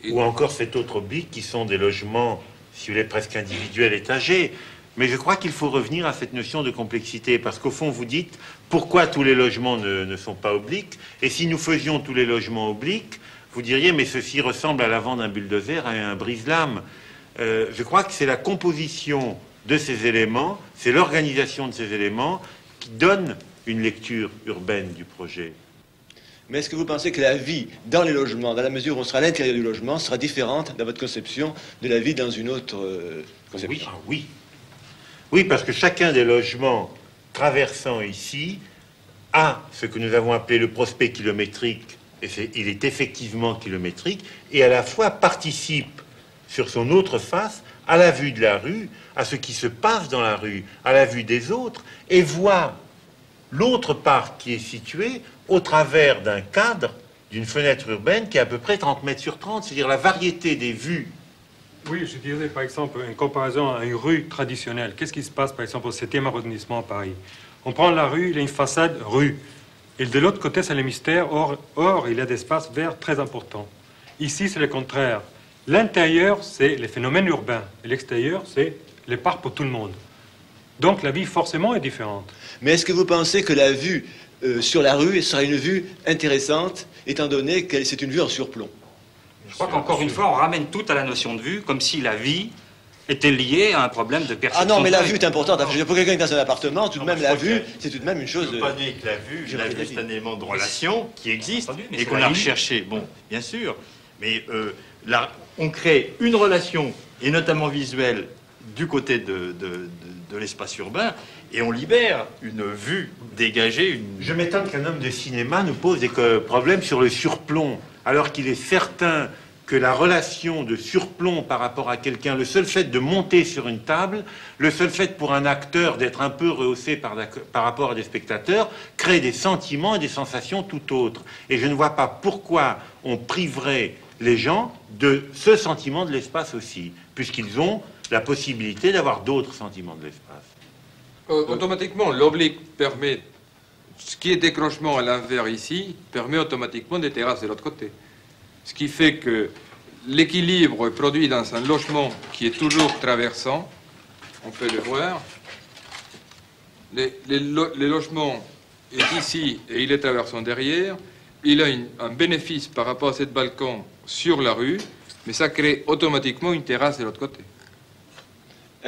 Ou encore cet autre oblique qui sont des logements, si vous voulez, presque individuels, étagés. Mais je crois qu'il faut revenir à cette notion de complexité, parce qu'au fond, vous dites, pourquoi tous les logements ne sont pas obliques? Et si nous faisions tous les logements obliques, vous diriez, mais ceci ressemble à l'avant d'un bulldozer, à un brise-lame. Je crois que c'est la composition de ces éléments, c'est l'organisation de ces éléments qui donne une lecture urbaine du projet. Mais est-ce que vous pensez que la vie dans les logements, dans la mesure où on sera à l'intérieur du logement, sera différente dans votre conception de la vie dans une autre conception? Oui. Oui, parce que chacun des logements traversant ici a ce que nous avons appelé le prospect kilométrique, et il est effectivement kilométrique, et à la fois participe sur son autre face à la vue de la rue, à ce qui se passe dans la rue, à la vue des autres, et voit l'autre part qui est située au travers d'un cadre, d'une fenêtre urbaine qui est à peu près 30 mètres sur 30, c'est-à-dire la variété des vues. Oui, je dirais par exemple une comparaison à une rue traditionnelle. Qu'est-ce qui se passe par exemple au 7e arrondissement à Paris? On prend la rue, il y a une façade rue. Et de l'autre côté, c'est le mystère. Or, il y a des espaces verts très importants. Ici, c'est le contraire. L'intérieur, c'est les phénomènes urbains. Et l'extérieur, c'est les parcs pour tout le monde. Donc la vie, forcément, est différente. Mais est-ce que vous pensez que la vue sur la rue sera une vue intéressante, étant donné que c'est une vue en surplomb? Je crois qu'encore une fois, on ramène tout à la notion de vue, comme si la vie était liée à un problème de perception. Ah non, mais la vue est importante. Enfin, pour quelqu'un qui est dans un appartement, tout de même, la vue, c'est tout de même une chose... Je ne veux pas dire que la vue, c'est un élément de relation qui existe et qu'on a recherché. Bon, bien sûr, mais là, on crée une relation, et notamment visuelle, du côté de l'espace urbain, et on libère une vue dégagée. Je m'étonne qu'un homme de cinéma nous pose des problèmes sur le surplomb, alors qu'il est certain que la relation de surplomb par rapport à quelqu'un, le seul fait de monter sur une table, le seul fait pour un acteur d'être un peu rehaussé par rapport à des spectateurs, crée des sentiments et des sensations tout autres. Et je ne vois pas pourquoi on priverait les gens de ce sentiment de l'espace aussi, puisqu'ils ont la possibilité d'avoir d'autres sentiments de l'espace. Automatiquement, l'oblique permet, ce qui est décrochement à l'envers ici, permet automatiquement des terrasses de l'autre côté. Ce qui fait que l'équilibre produit dans un logement qui est toujours traversant, on peut le voir, le logement est ici et il est traversant derrière, il a un bénéfice par rapport à ce balcon sur la rue, mais ça crée automatiquement une terrasse de l'autre côté.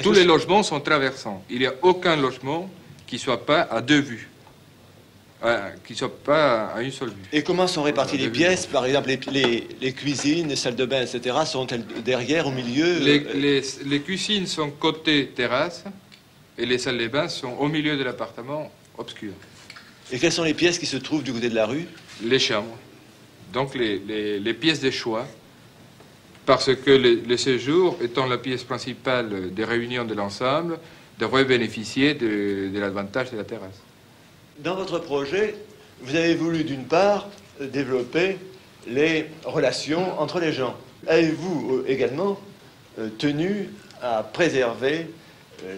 Tous les logements sont traversants. Il n'y a aucun logement qui ne soit pas à deux vues. Qui ne soit pas à une seule vue. Et comment sont réparties les pièces? Par exemple, les cuisines, les salles de bain, etc. sont-elles derrière, au milieu? Les cuisines sont côté terrasse et les salles de bain sont au milieu de l'appartement obscur. Et quelles sont les pièces qui se trouvent du côté de la rue? Les chambres. Donc les pièces de choix. Parce que le séjour, étant la pièce principale des réunions de l'ensemble, devrait bénéficier de l'avantage de la terrasse. Dans votre projet, vous avez voulu d'une part développer les relations entre les gens. Avez-vous également tenu à préserver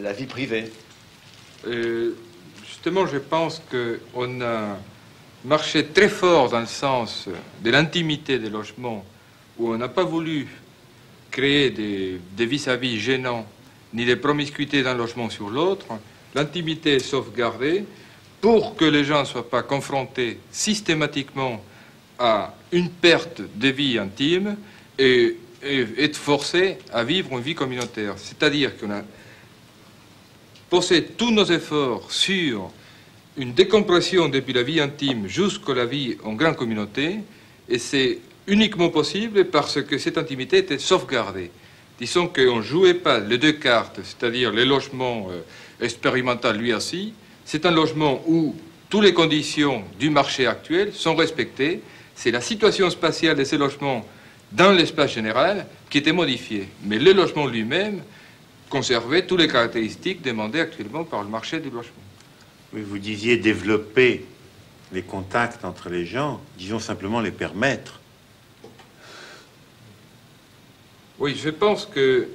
la vie privée? Justement, je pense qu'on a marché très fort dans le sens de l'intimité des logements, où on n'a pas voulu créer des vis-à-vis gênants, ni des promiscuités d'un logement sur l'autre. L'intimité est sauvegardée pour que les gens ne soient pas confrontés systématiquement à une perte de vie intime et être forcés à vivre une vie communautaire. C'est-à-dire qu'on a posé tous nos efforts sur une décompression depuis la vie intime jusqu'à la vie en grande communauté, et c'est uniquement possible parce que cette intimité était sauvegardée. Disons qu'on ne jouait pas les deux cartes, c'est-à-dire le logement expérimental lui aussi. C'est un logement où toutes les conditions du marché actuel sont respectées. C'est la situation spatiale de ces logements dans l'espace général qui était modifiée. Mais le logement lui-même conservait toutes les caractéristiques demandées actuellement par le marché du logement. Oui, vous disiez développer les contacts entre les gens, disons simplement les permettre. Oui, je pense que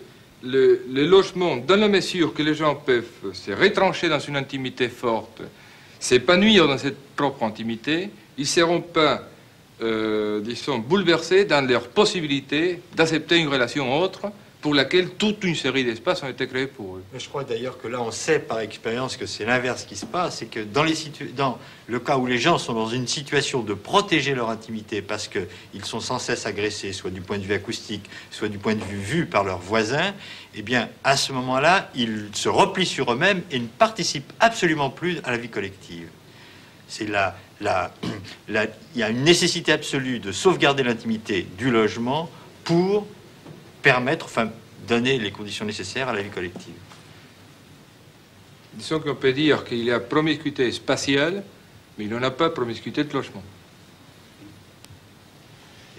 le logement, dans la mesure que les gens peuvent se retrancher dans une intimité forte, s'épanouir dans cette propre intimité, ils ne seront pas, disons, bouleversés dans leur possibilité d'accepter une relation autre pour laquelle toute une série d'espaces ont été créés pour eux. Je crois d'ailleurs que là, on sait par expérience que c'est l'inverse qui se passe, c'est que dans le cas où les gens sont dans une situation de protéger leur intimité parce qu'ils sont sans cesse agressés, soit du point de vue acoustique, soit du point de vue vu par leurs voisins, eh bien, à ce moment-là, ils se replient sur eux-mêmes et ne participent absolument plus à la vie collective. C'est il y a une nécessité absolue de sauvegarder l'intimité du logement pour permettre, enfin, donner les conditions nécessaires à la vie collective. Disons qu'on peut dire qu'il y a promiscuité spatiale, mais il n'y en a pas promiscuité de logement.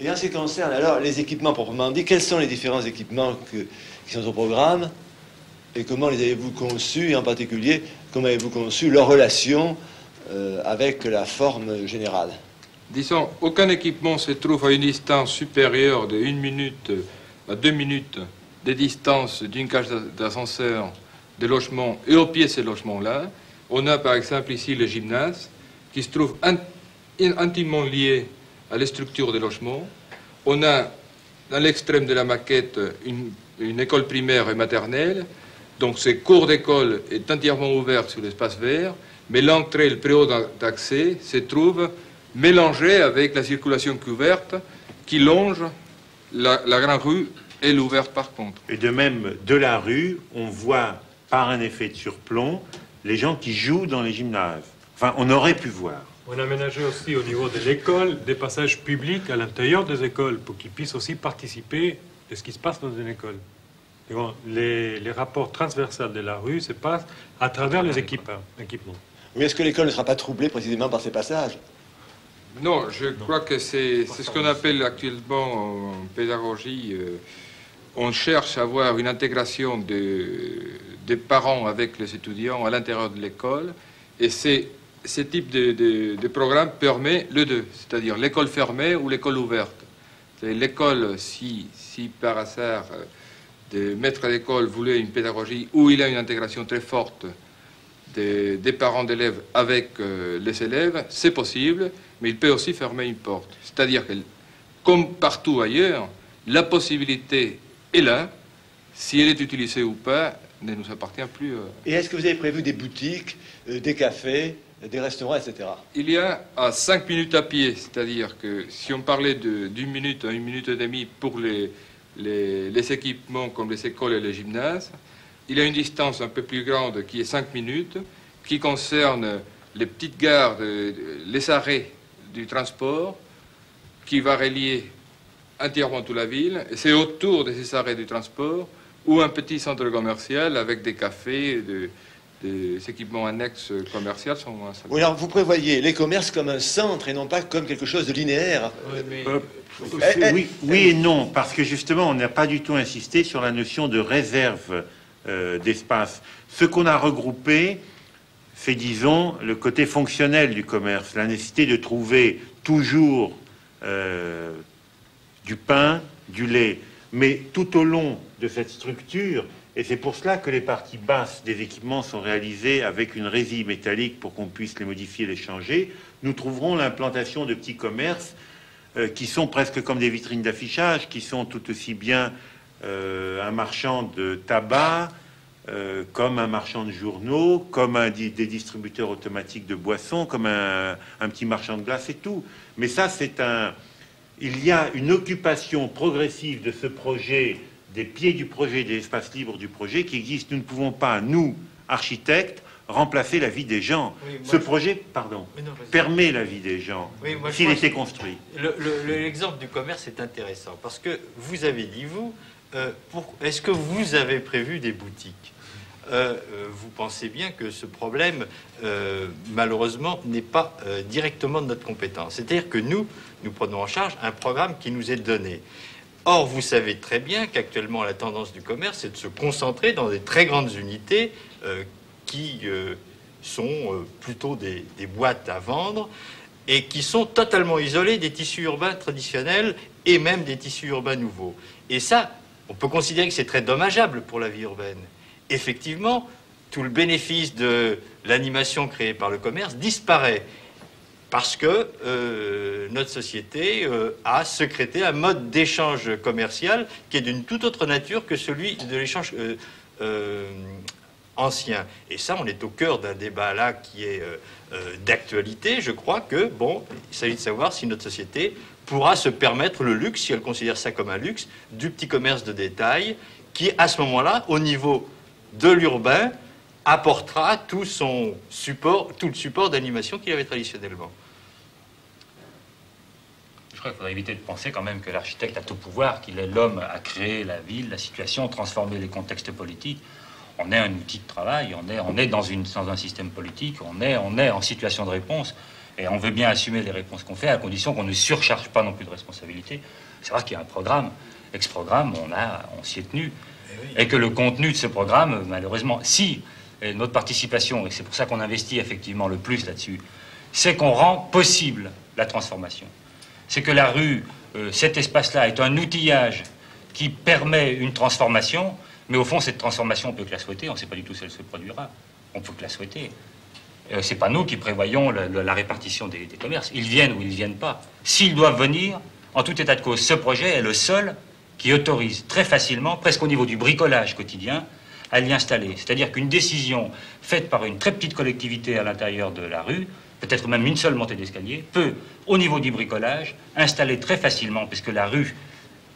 Et en ce qui concerne alors les équipements proprement dit, quels sont les différents équipements qui sont au programme et comment les avez-vous conçus, et en particulier, comment avez-vous conçu leur relation avec la forme générale? Disons, aucun équipement se trouve à une distance supérieure de 1 minute à 2 minutes de distance d'une cage d'ascenseur, de logement et au pied de ces logements-là. On a par exemple ici le gymnase qui se trouve intimement lié à la structure des logements. On a dans l'extrême de la maquette une école primaire et maternelle. Donc ce cours d'école est entièrement ouvert sur l'espace vert, mais l'entrée, le préau d'accès se trouve mélangé avec la circulation couverte qui longe la grande rue, elle ouverte par contre. Et de même, de la rue, on voit par un effet de surplomb les gens qui jouent dans les gymnases. Enfin, on aurait pu voir. On a aménagé aussi au niveau de l'école des passages publics à l'intérieur des écoles pour qu'ils puissent aussi participer de ce qui se passe dans une école. Et bon, les rapports transversaux de la rue se passent à travers les équipements. Mais est-ce que l'école ne sera pas troublée précisément par ces passages? Non, je crois que c'est ce qu'on appelle actuellement en pédagogie. On cherche à avoir une intégration des parents avec les étudiants à l'intérieur de l'école. Et ce type de programme permet le deux, c'est-à-dire l'école fermée ou l'école ouverte. L'école, si par hasard, le maître d'école voulait une pédagogie où il a une intégration très forte des parents d'élèves avec les élèves, c'est possible, mais il peut aussi fermer une porte. C'est-à-dire que, comme partout ailleurs, la possibilité est là. Si elle est utilisée ou pas, ne nous appartient plus. Et est-ce que vous avez prévu des boutiques, des cafés, des restaurants, etc. Il y a à 5 minutes à pied, c'est-à-dire que si on parlait d'1 minute à 1 minute et demie pour les équipements comme les écoles et les gymnases, il y a une distance un peu plus grande qui est 5 minutes, qui concerne les petites gares, les arrêts du transport, qui va relier entièrement toute la ville. Et c'est autour de ces arrêts du transport ou un petit centre commercial avec des cafés, des équipements annexes commerciaux sont installés. Oui, alors vous prévoyez les commerces comme un centre et non pas comme quelque chose de linéaire. Oui et non, parce que justement, on n'a pas du tout insisté sur la notion de réserve d'espace. Ce qu'on a regroupé, c'est, disons, le côté fonctionnel du commerce, la nécessité de trouver toujours du pain, du lait. Mais tout au long de cette structure, et c'est pour cela que les parties basses des équipements sont réalisées avec une résille métallique pour qu'on puisse les modifier, les changer, nous trouverons l'implantation de petits commerces qui sont presque comme des vitrines d'affichage, qui sont tout aussi bien un marchand de tabac, comme un marchand de journaux, comme des distributeurs automatiques de boissons, comme un petit marchand de glace et tout. Mais ça, il y a une occupation progressive de ce projet, des pieds du projet, des espaces libres du projet qui existe. Nous ne pouvons pas, nous, architectes, remplacer la vie des gens. Oui, ce projet, permet la vie des gens, s'il était construit. L'exemple du commerce est intéressant, parce que vous avez dit, vous, est-ce que vous avez prévu des boutiques ? Vous pensez bien que ce problème, malheureusement, n'est pas directement de notre compétence. C'est-à-dire que nous prenons en charge un programme qui nous est donné. Or, vous savez très bien qu'actuellement, la tendance du commerce, c'est de se concentrer dans des très grandes unités qui sont plutôt des boîtes à vendre et qui sont totalement isolées des tissus urbains traditionnels et même des tissus urbains nouveaux. Et ça, on peut considérer que c'est très dommageable pour la vie urbaine. Effectivement, tout le bénéfice de l'animation créée par le commerce disparaît parce que notre société a sécrété un mode d'échange commercial qui est d'une toute autre nature que celui de l'échange ancien. Et ça, on est au cœur d'un débat là qui est d'actualité. Je crois que, il s'agit de savoir si notre société pourra se permettre le luxe, si elle considère ça comme un luxe, du petit commerce de détail qui, à ce moment-là, au niveau de l'urbain, apportera tout le support d'animation qu'il avait traditionnellement. Je crois qu'il faudrait éviter de penser quand même que l'architecte a tout pouvoir, qu'il est l'homme à créer la ville, la situation, transformer les contextes politiques. On est un outil de travail, on est dans un système politique, on est en situation de réponse, et on veut bien assumer les réponses qu'on fait, à condition qu'on ne surcharge pas non plus de responsabilités. C'est vrai qu'il y a un programme, ex-programme, on s'y est tenu, et que le contenu de ce programme, malheureusement, si notre participation, et c'est pour ça qu'on investit effectivement le plus là-dessus, c'est qu'on rend possible la transformation. C'est que la rue, cet espace-là, est un outillage qui permet une transformation, mais au fond, cette transformation, on peut que la souhaiter, on ne sait pas du tout si elle se produira. On peut que la souhaiter. C'est pas nous qui prévoyons la répartition des commerces. Ils viennent ou ils ne viennent pas. S'ils doivent venir, en tout état de cause, ce projet est le seul qui autorise très facilement, presque au niveau du bricolage quotidien, à l'y installer. C'est-à-dire qu'une décision faite par une très petite collectivité à l'intérieur de la rue, peut-être même une seule montée d'escalier, peut, au niveau du bricolage, installer très facilement, puisque la rue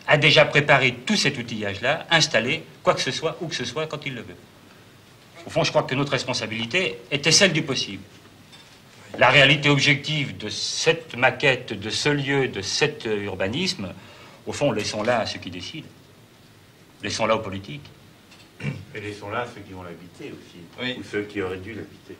a déjà préparé tout cet outillage-là, installer quoi que ce soit, où que ce soit, quand il le veut. Au fond, je crois que notre responsabilité était celle du possible. La réalité objective de cette maquette, de ce lieu, de cet urbanisme, au fond, laissons-la à ceux qui décident. Laissons-la aux politiques. Et laissons-la à ceux qui vont l'habiter aussi, ou ceux qui auraient dû l'habiter.